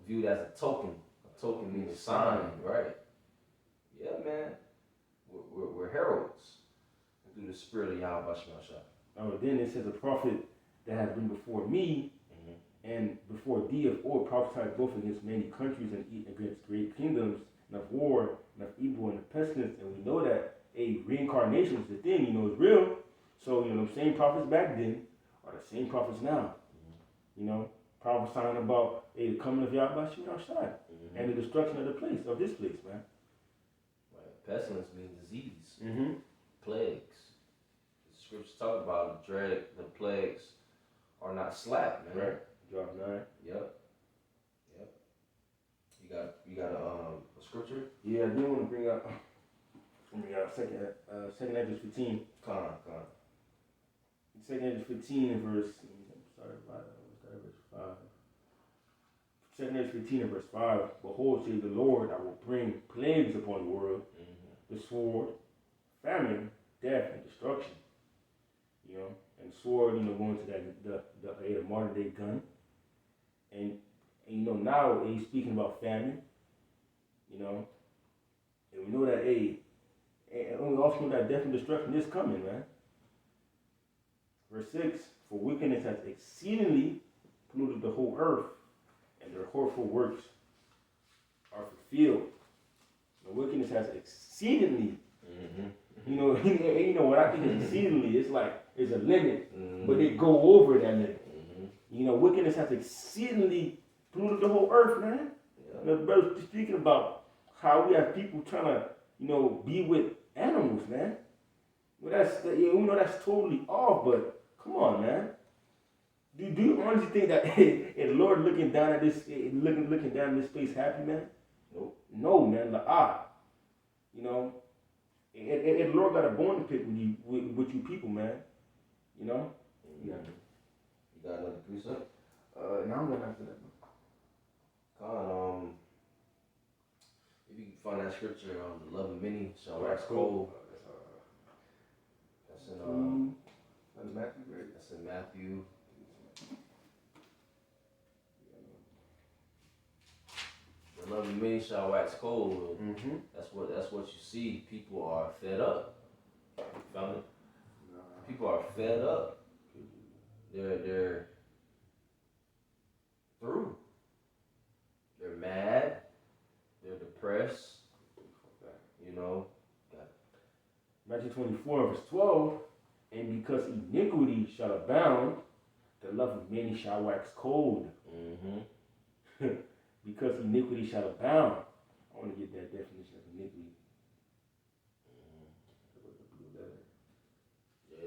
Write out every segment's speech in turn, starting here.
viewed as a token. A token means a sign, right? Yeah, man. We're heralds through the spirit of Yahweh Shemashah. Oh, then it says a prophet that has been before me and before thee of old prophesied both against many countries and against great kingdoms and of war and of evil and of pestilence. And we know that reincarnation is the thing, it's real. So, the same prophets back then are the same prophets now. Prophesying about the coming of Yahweh Shemashah and the destruction of this place, man. Right. Pestilence means disease, plagues. The scriptures talk about the plagues are not slack, man. Right. Drop 9. Yep. You got a scripture? Yeah, I do want to bring up second Ezra 15. Come on. Second Ezra 15 and verse. Verse 5. Second Ezra 15 and verse 5. Behold, says the Lord, I will bring plagues upon the world, the sword, famine, death, and destruction. And the sword, going to the modern day gun. And now he's speaking about famine. And we know that and we also know that death and destruction is coming, man. Verse 6, for wickedness has exceedingly polluted the whole earth, and their horrible works are fulfilled. The wickedness has exceedingly, when I think exceedingly, it's like there's a limit, but they go over that limit. Wickedness has exceedingly polluted the whole earth, man. The brother speaking about how we have people trying to, be with animals, man. Well, that's totally off, but come on, man. Do you honestly think that the Lord looking down at this, looking down at this space happy, man? Nope. No, man. The Lord got a bone to pick with you people, man. Yeah. You got another precept? Now I'm going after that. If you can find that scripture on the love of many shall wax cold. That's in Matthew, right? That's in Matthew. The love of many shall wax cold. That's what you see. People are fed up. You found it? People are fed up. They're through. They're mad. They're depressed. Matthew 24, verse 12. And because iniquity shall abound, the love of many shall wax cold. Because iniquity shall abound. I want to get that definition of iniquity.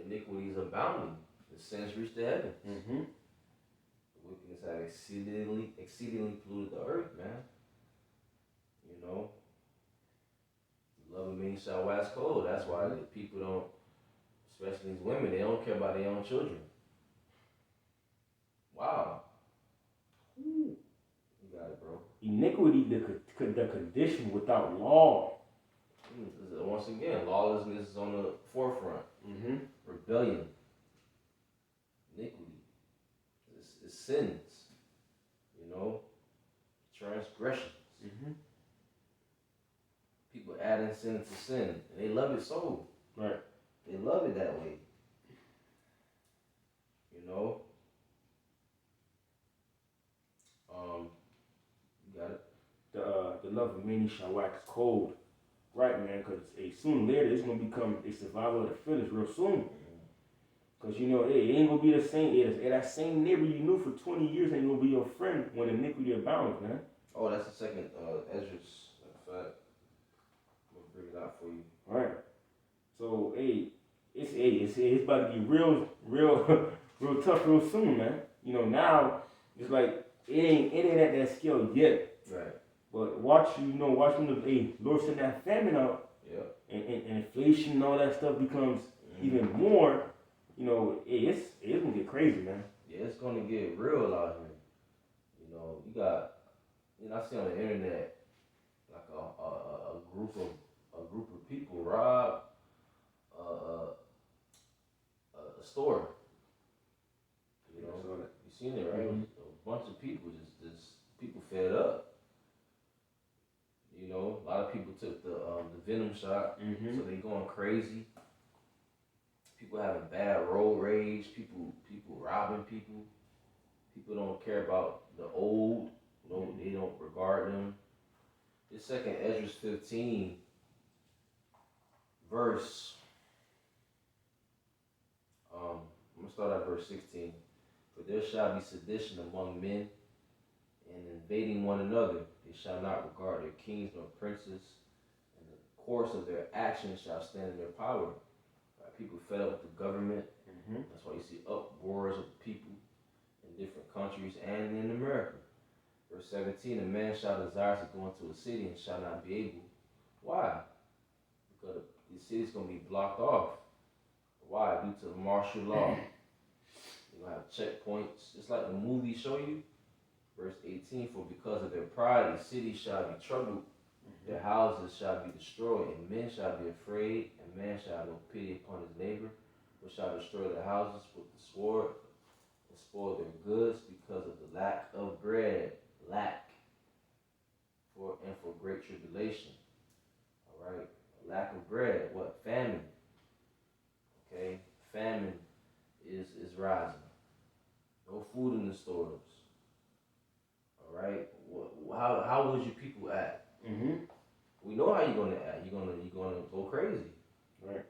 Iniquity is abounding. The sins reach the heavens. The wickedness have exceedingly polluted the earth, man. The love of many shall wax cold. That's why the people don't, especially these women, they don't care about their own children. Wow. You got it, bro. Iniquity, the condition without law. Once again, lawlessness is on the forefront. Rebellion. Iniquity. It's sins. Transgressions. People adding sin to sin. And they love it so. Right. They love it that way. You got it? The love of many shall wax cold. Right, man, because sooner or later it's going to become a survival of the fittest real soon. Because, it ain't going to be the same. That same neighbor you knew for 20 years ain't going to be your friend when iniquity abounds, man. Oh, that's the second Ezra's fact. I'm going to bring it out for you. All right. So, it's about to get real tough real soon, man. Now it's like it ain't at that scale yet. Right. But watch when the Lord send that famine out, and inflation and all that stuff becomes even more. It's gonna get crazy, man. Yeah, it's gonna get real out here. You got, I see on the internet like a group of people rob a store. You seen it, right? bunch of people just people fed up. You know, a lot of people took the venom shot, so they going crazy. People having bad road rage. People robbing people. People don't care about the old. No, they don't regard them. This second Ezra 15 verse. I'm gonna start at verse 16. For there shall be sedition among men, and invading one another. They shall not regard their kings nor princes, and the course of their actions shall stand in their power. Right? People fed up with the government. That's why you see uproars of people in different countries and in America. Verse 17, a man shall desire to go into a city and shall not be able. Why? Because the city's going to be blocked off. Why? Due to the martial law. You're going to have checkpoints, just like the movies show you. Verse 18, for because of their pride, the city shall be troubled, their houses shall be destroyed, and men shall be afraid, and man shall have no pity upon his neighbor, but shall destroy their houses with the sword, and spoil their goods because of the lack of bread. Lack. For great tribulation. Alright? Lack of bread. What? Famine. Okay? Famine is rising. No food in the stores. Alright? How would you people act? We know how you're gonna act. You're gonna go crazy. Right.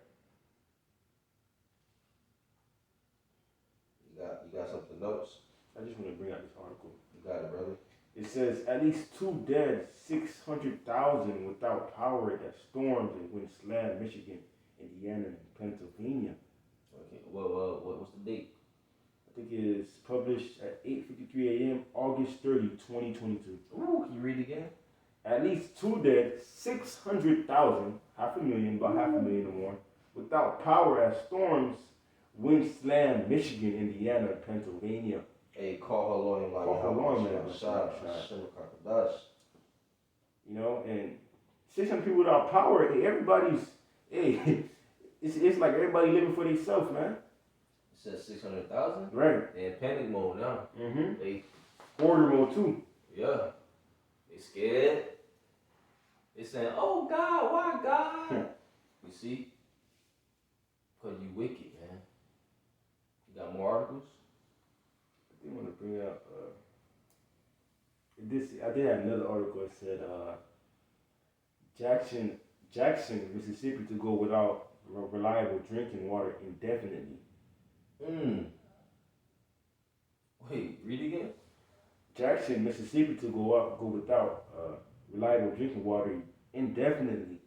You got something else? I just want to bring out this article. You got it, brother. It says at least 2 dead, 600,000 without power at storms in Winsland, Michigan, Indiana, and Pennsylvania. Okay. Well, what's the date? I think it is published at 8:53 a.m. August 30, 2022. Ooh, can you read it again? At least 2 dead, 600,000, half a million, about half a million or more, without power as storms Winsland, Michigan, Indiana, and Pennsylvania. Hey, call her lawyer, man. Call her lawyer, man. You know, and 600 people without power, everybody's, it's like everybody living for themselves, man. It says 600,000? Right. They in panic mode now. They order mode too. Yeah. They scared. They saying, oh God, why God? You see? Because you wicked, man. You got more articles? I did want to bring up, I did have another article that said, Jackson, Mississippi to go without reliable drinking water indefinitely. Wait, read again? Jackson, Mississippi to go without reliable drinking water indefinitely.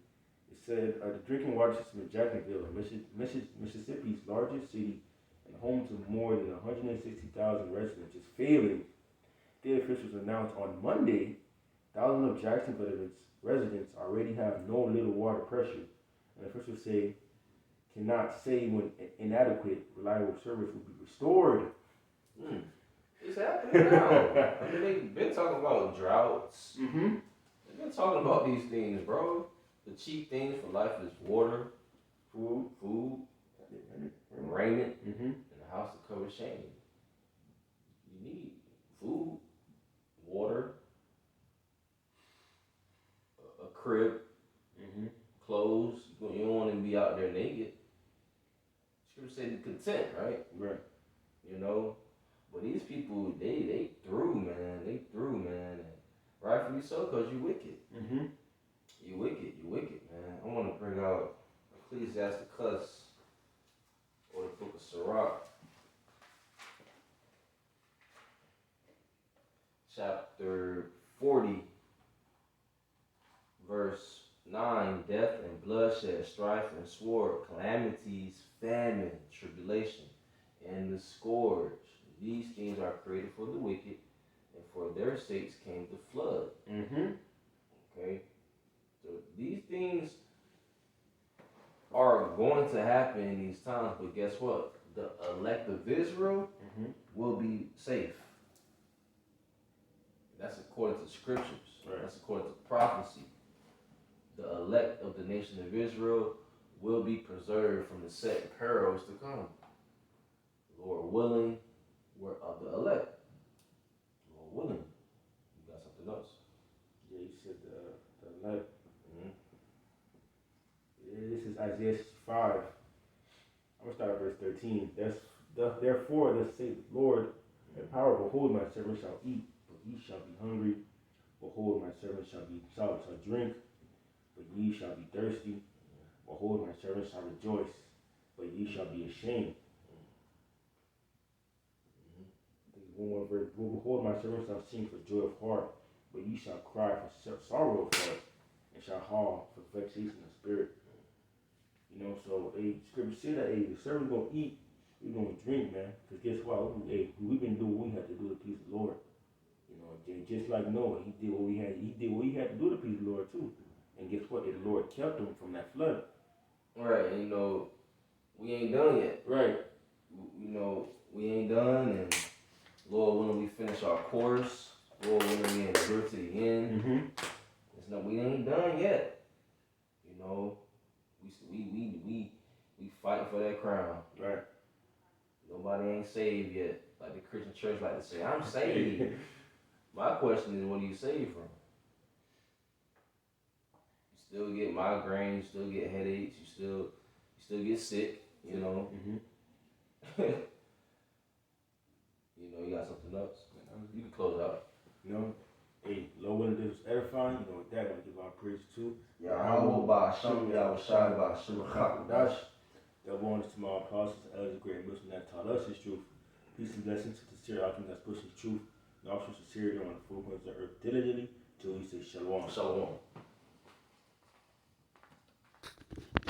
It said the drinking water system in Jacksonville, Mississippi's largest city and home to more than 160,000 residents, is failing. State officials announced on Monday thousands of Jacksonville residents already have no little water pressure, and officials cannot say when inadequate reliable service will be restored. It's happening now. I mean, they've been talking about droughts. They've been talking about these things, bro. The cheap things for life is water, food, and raiment, and a house to cover shame. You need food, water, a crib, clothes. You don't want to be out there naked. Scripture say be content, right? Right. You know? But these people, they through, man. They through, man. And rightfully so, because you wicked. You wicked, man. I want to bring out Ecclesiasticus, or the book of Sirach, chapter 40, verse 9. Death and bloodshed, strife and sword, calamities, famine, tribulation, and the scourge. These things are created for the wicked, and for their sakes came the flood. Okay? So these things are going to happen in these times, but guess what? The elect of Israel will be safe. That's according to scriptures. Right. That's according to prophecy. The elect of the nation of Israel will be preserved from the set perils to come. Lord willing, we're of the elect. fact. This is Isaiah 65. I'm going to start at verse 13. Therefore, thus saith the Lord, the power, behold, my servant shall eat, but ye shall be hungry. Behold, my servant shall drink, but ye shall be thirsty. Behold, my servant shall rejoice, but ye shall be ashamed. One more verse. Behold, my servant shall sing for joy of heart, but ye shall cry for sorrow of heart, and shall howl for vexation of spirit. You know, so scripture say that the servant's gonna eat, we're gonna drink, man. Because guess what? We've been doing what we had to do to please the Lord. You know, just like Noah, he did what he had to do to please the Lord too. And guess what? The Lord kept him from that flood. Right, and you know, we ain't done yet. Right. You know, we ain't done, and Lord, when we finish our course, Lord, when we endure to the end, we ain't done yet. You know, we fighting for that crown. Right. Nobody ain't saved yet. Like the Christian church like to say, I'm saved. My question is, what are you saved from? You still get migraines, you still get headaches, you still get sick, you know. You know, you got something else. You can close out. You know, hey, Lord willing, this was edifying. You know, with that, I want to give our praise too. That warns to my apostles, elders, great wisdom that taught us his truth. Peace and blessings to the sincere alchemy that's pushing truth, and also sincerity on the four corners of the earth diligently till we say shalom. Shalom.